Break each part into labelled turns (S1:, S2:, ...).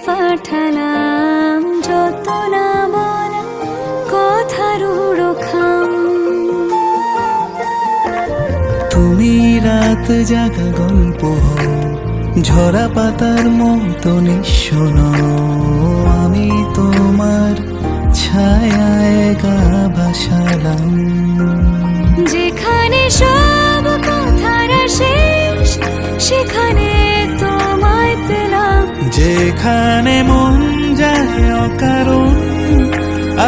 S1: পাঠালাম যত না বলা কথার উড়োখাম।
S2: তুমি রাত জাগা গল্প হও, ঝরা পাতার মতো নিঃস্ব, আমি তোমার ছায়ায় গা ভাসালাম।
S1: যেখানে সব কথার শেষ সেখানে তোমায় পেলাম।
S2: যেখানে মন যায় অকারণ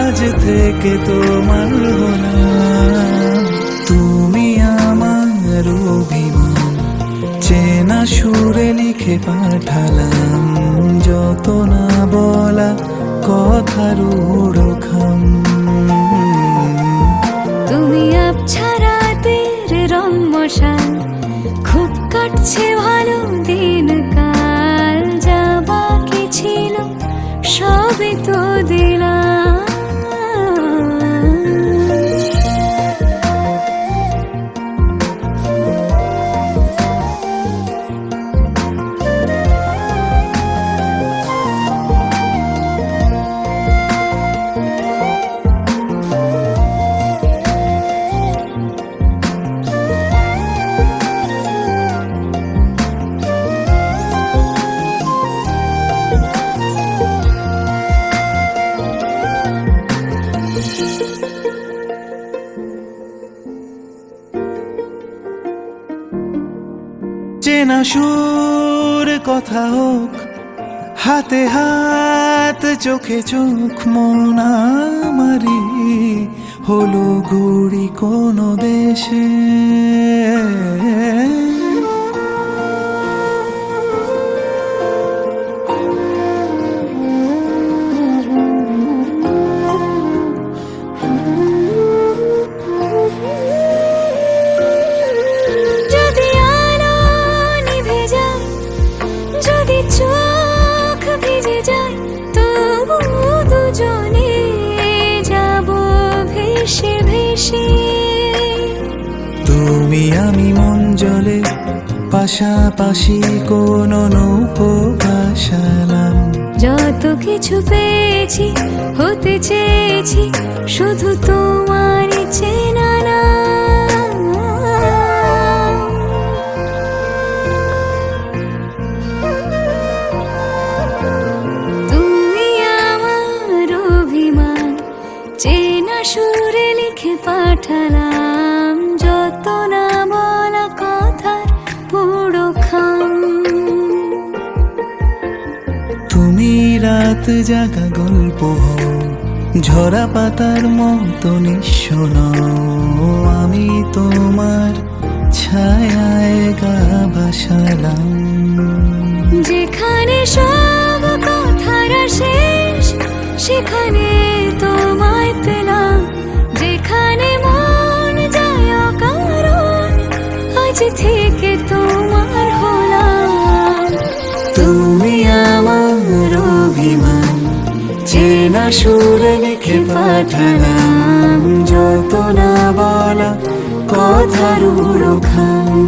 S2: আজ থেকে তোমার হলাম। তুমি আমার অভিমান চেনা সুরে লিখে পাঠালাম যত না বলা কথার উড়োখাম।
S1: তুমি আবছা রাতের রম্যশাল, খুব কাটছে ভালো দিন কাল, যা বাকি ছিল সবই তো দিলাম।
S2: চেনা সুর কথা হোক, হাতে হাত চোখে চোখ, মন আমারি হলো ঘুড়ি কোনো দেশে।
S1: যদি আলো নিভে যায়, যদি চোখ ভিজে যায়, তবু দুজনে যাব ভেসে ভেসে।
S2: তুমি আমি মন জলে পাশাপাশি কোন নৌকো ভাসালাম।
S1: যত কিছু পেয়েছি হতে চেয়েছি শুধু তোমারই চেনা নাম। তুমি আমার অভিমান চেনা সুরে লিখে পাঠালাম যত না বলা কথার উড়োখাম।
S2: তুমি রাত জাগা গল্প হও, ঝরা পাতার মতো নিঃস্ব, আমি তোমার ছায়ায় গা ভাসালাম।
S1: যেখানে সব কথার শেষ সেখানে তোমায় পেলাম। যেখানে মন যায় অকারণ আজ থেকে তোমার হলাম।
S2: তুমি আমার অভিমান চেনা সুরে লিখে পাঠালাম যত না বলা কথার উড়োখাম।